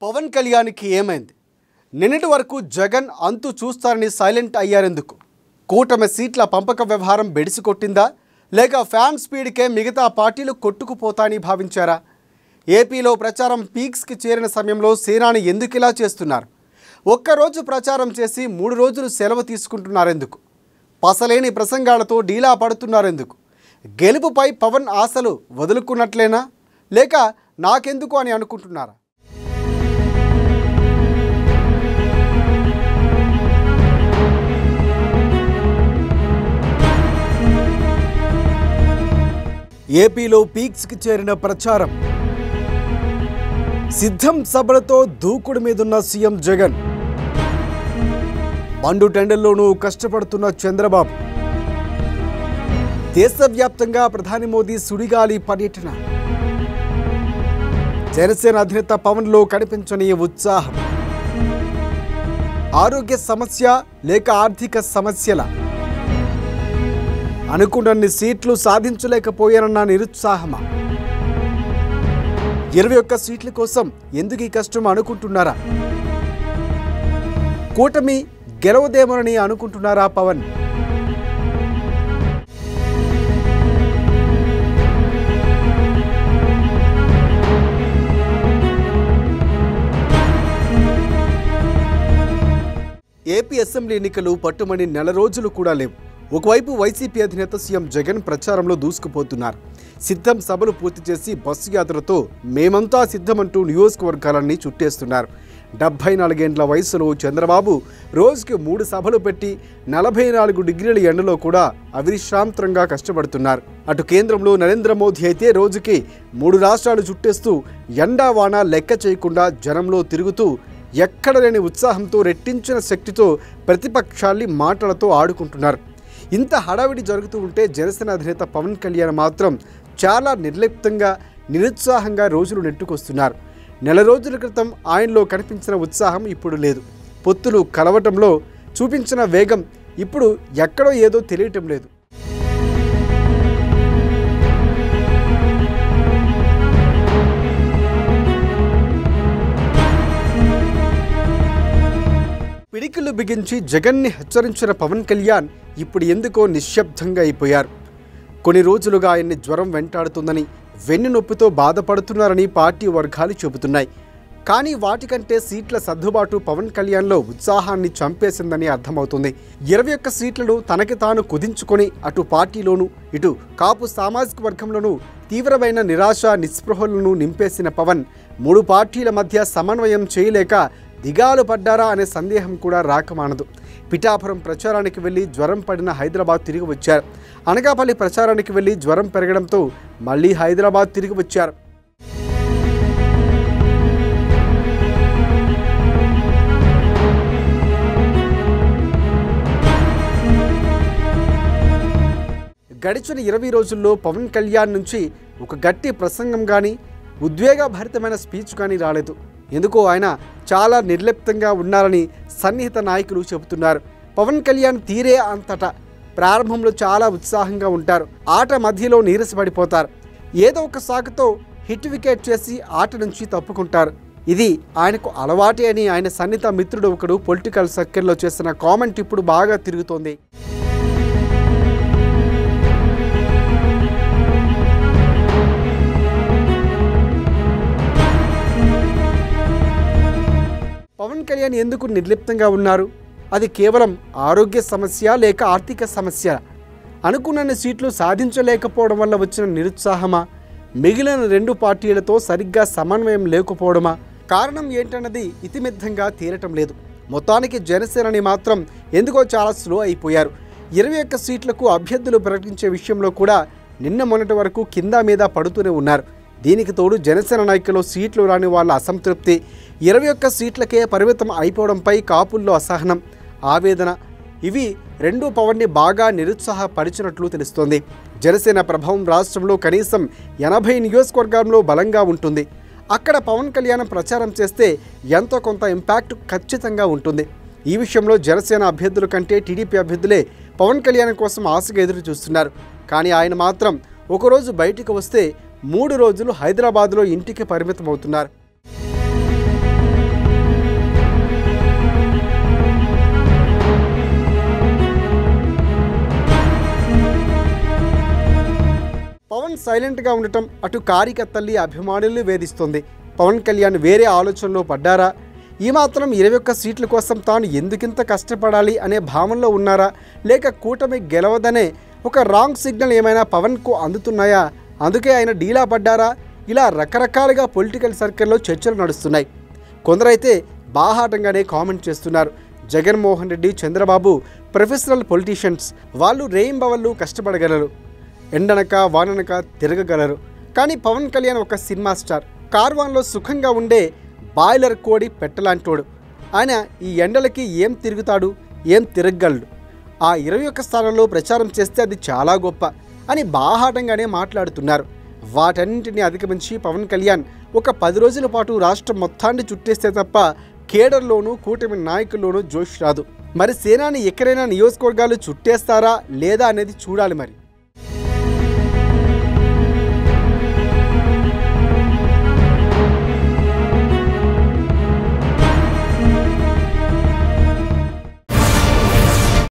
పవన్ కళ్యాణ్కి ఏమైంది? నిన్నటి వరకు జగన్ అంతు చూస్తారని సైలెంట్ అయ్యారెందుకు? కూటమి సీట్ల పంపక వ్యవహారం బెడిసికొట్టిందా, లేక ఫ్యాన్ స్పీడ్కే మిగతా పార్టీలు కొట్టుకుపోతాయని భావించారా? ఏపీలో ప్రచారం పీక్స్కి చేరిన సమయంలో సేనాని ఎందుకు ఇలా చేస్తున్నారు? ఒక్కరోజు ప్రచారం చేసి 3 రోజులు సెలవు తీసుకుంటున్నారెందుకు? పసలేని ప్రసంగాలతో డీలా పడుతున్నారెందుకు? గెలుపుపై పవన్ ఆశలు వదులుకున్నట్లేనా, లేక నాకెందుకు అని అనుకుంటున్నారా? ఏపీలో పీక్స్కి చేరిన ప్రచారం, సిద్ధం సభలతో దూకుడు మీదున్న సీఎం జగన్, మండు టెండర్లోనూ కష్టపడుతున్న చంద్రబాబు, దేశవ్యాప్తంగా ప్రధాని మోదీ సుడిగాలి పర్యటన, జనసేన అధినేత పవన్లో కనిపించని ఉత్సాహం, ఆరోగ్య సమస్య లేక ఆర్థిక సమస్యల, అనుకున్నన్ని సీట్లు సాధించలేకపోయారన్న నిరుత్సాహమా? 21 సీట్ల కోసం ఎందుకు ఈ కష్టం అనుకుంటున్నారా? కూటమి గెలవదేమోనని అనుకుంటున్నారా పవన్? ఏపీ అసెంబ్లీ ఎన్నికలు పట్టుమని నెల రోజులు కూడా లేవు. ఒకవైపు వైసీపీ అధినేత సీఎం జగన్ ప్రచారంలో దూసుకుపోతున్నారు. సిద్ధం సభలు పూర్తి చేసి బస్సు యాత్రతో మేమంతా సిద్ధమంటూ నియోజకవర్గాలన్నీ చుట్టేస్తున్నారు. 74 ఏండ్ల వయసులో చంద్రబాబు రోజుకి 3 సభలు పెట్టి 44 డిగ్రీల ఎండలో కూడా అవిశ్రాంతంగా కష్టపడుతున్నారు. అటు కేంద్రంలో నరేంద్ర మోదీ అయితే రోజుకి 3 రాష్ట్రాలు చుట్టేస్తూ ఎండా వాన లెక్క చేయకుండా జనంలో తిరుగుతూ ఎక్కడ లేని ఉత్సాహంతో రెట్టించిన శక్తితో ప్రతిపక్షాల్ని మాటలతో ఆడుకుంటున్నారు. ఇంత హడావిడి జరుగుతూ ఉంటే జనసేన అధినేత పవన్ కళ్యాణ్ మాత్రం చాలా నిర్లిప్తంగా నిరుత్సాహంగా రోజులు నెట్టుకొస్తున్నారు. నెల రోజుల క్రితం ఆయనలో కనిపించిన ఉత్సాహం ఇప్పుడు లేదు. పొత్తులు కలవటంలో చూపించిన వేగం ఇప్పుడు ఎక్కడో ఏదో తెలియటం లేదు. పిడికిళ్ళు బిగించి జగన్ని హెచ్చరించిన పవన్ కళ్యాణ్ ఇప్పుడు ఎందుకో నిశ్శబ్దంగా అయిపోయారు. కొన్ని రోజులుగా ఆయన్ని జ్వరం వెంటాడుతుందని, వెన్ను నొప్పితో బాధపడుతున్నారని పార్టీ వర్గాలు చెబుతున్నాయి. కానీ వాటికంటే సీట్ల సర్దుబాటు పవన్ కళ్యాణ్లో ఉత్సాహాన్ని చంపేసిందని అర్థమవుతుంది. 21 సీట్లను తనకి తాను కుదించుకొని అటు పార్టీలోనూ ఇటు కాపు సామాజిక వర్గంలోనూ తీవ్రమైన నిరాశ నిస్పృహలను నింపేసిన పవన్ 3 పార్టీల మధ్య సమన్వయం చేయలేక దిగాలు పడ్డారా అనే సందేహం కూడా రాకమానదు. పిఠాపురం ప్రచారానికి వెళ్లి జ్వరం పడిన హైదరాబాద్ తిరిగి వచ్చారు. అనకాపల్లి ప్రచారానికి వెళ్లి జ్వరం పెరగడంతో మళ్లీ హైదరాబాద్ తిరిగి వచ్చారు. గడిచిన 20 రోజుల్లో పవన్ కళ్యాణ్ నుంచి ఒక గట్టి ప్రసంగం కానీ ఉద్వేగభరితమైన స్పీచ్ కానీ రాలేదు. ఎందుకో ఆయన చాలా నిర్లిప్తంగా ఉన్నారని సన్నిహిత నాయకులు చెబుతున్నారు. పవన్ కళ్యాణ్ తీరే అంతటా ప్రారంభంలో చాలా ఉత్సాహంగా ఉంటారు. ఆట మధ్యలో నీరసపడిపోతారు. ఏదో ఒక సాకుతో హిట్ వికెట్ చేసి ఆట నుంచి తప్పుకుంటారు. ఇది ఆయనకు అలవాటే అని ఆయన సన్నిహిత మిత్రుడు ఒకడు పొలిటికల్ సర్కిల్లో చేసిన కామెంట్ ఇప్పుడు బాగా తిరుగుతోంది. పవన్ కళ్యాణ్ ఎందుకు నిర్లిప్తంగా ఉన్నారు? అది కేవలం ఆరోగ్య సమస్య లేక ఆర్థిక సమస్య? అనుకున్న సీట్లు సాధించలేకపోవడం వల్ల వచ్చిన నిరుత్సాహమా? మిగిలిన 2 పార్టీలతో సరిగ్గా సమన్వయం లేకపోవడమా? కారణం ఏంటన్నది ఇతిమిద్ధంగా తేలటం లేదు. మొత్తానికి జనసేనని మాత్రం ఎందుకో చాలా స్లో అయిపోయారు. 21 సీట్లకు అభ్యర్థులు ప్రకటించే విషయంలో కూడా నిన్న మొన్నటి వరకు కింద మీద పడుతూనే ఉన్నారు. దీనికి తోడు జనసేన నాయకులు సీట్లు రాని వాళ్ళ అసంతృప్తి, 21 సీట్లకే పరిమితం అయిపోవడంపై కాపుల్లో అసహనం, ఆవేదన, ఇవి 2 పవన్ని బాగా నిరుత్సాహపరిచినట్లు తెలుస్తోంది. జనసేన ప్రభావం రాష్ట్రంలో కనీసం 80 నియోజకవర్గాల్లో బలంగా ఉంటుంది. అక్కడ పవన్ కళ్యాణ్ ప్రచారం చేస్తే ఎంతో కొంత ఇంపాక్ట్ ఖచ్చితంగా ఉంటుంది. ఈ విషయంలో జనసేన అభ్యర్థుల కంటే టీడీపీ అభ్యర్థులే పవన్ కళ్యాణ్ కోసం ఆశగా ఎదురు చూస్తున్నారు. కానీ ఆయన మాత్రం ఒకరోజు బయటకు వస్తే 3 రోజులు హైదరాబాద్లో ఇంటికి పరిమితం అవుతున్నారు. పవన్ సైలెంట్గా ఉండటం అటు కార్యకర్తల్ని అభిమానులు వేధిస్తుంది. పవన్ కళ్యాణ్ వేరే ఆలోచనలో పడ్డారా, ఈ మాత్రం 21 సీట్ల కోసం తాను ఎందుకింత కష్టపడాలి అనే భావనలో ఉన్నారా, లేక కూటమి గెలవదనే ఒక రాంగ్ సిగ్నల్ ఏమైనా పవన్కు అందుతున్నాయా, అందుకే ఆయన డీలా పడ్డారా? ఇలా రకరకాలుగా పొలిటికల్ సర్కిల్లో చర్చలు నడుస్తున్నాయి. కొందరైతే బాహాటంగానే కామెంట్ చేస్తున్నారు. జగన్మోహన్ రెడ్డి, చంద్రబాబు ప్రొఫెషనల్ పొలిటీషియన్స్, వాళ్ళు రేయింబవళ్ళు కష్టపడగలరు, ఎండనక వాననక తిరగగలరు. కానీ పవన్ కళ్యాణ్ ఒక సినిమా స్టార్, కార్వాన్లో సుఖంగా ఉండే బాయిలర్ కోడి పెట్టలాంటోడు. ఆయన ఈ ఎండలకి ఏం తిరుగుతాడు, ఏం తిరగగలడు? ఆ 21 స్థానంలో ప్రచారం చేస్తే అది చాలా గొప్ప అని బాహాటంగానే మాట్లాడుతున్నారు. వాటన్నింటినీ అధిగమించి పవన్ కళ్యాణ్ ఒక 10 రోజుల పాటు రాష్ట్రం మొత్తాన్ని చుట్టేస్తే తప్ప కేడర్లోనూ కూటమి నాయకుల్లోనూ జోష్ రాదు. మరి సేనాని ఎక్కడైనా నియోజకవర్గాలు చుట్టేస్తారా లేదా అనేది చూడాలి మరి.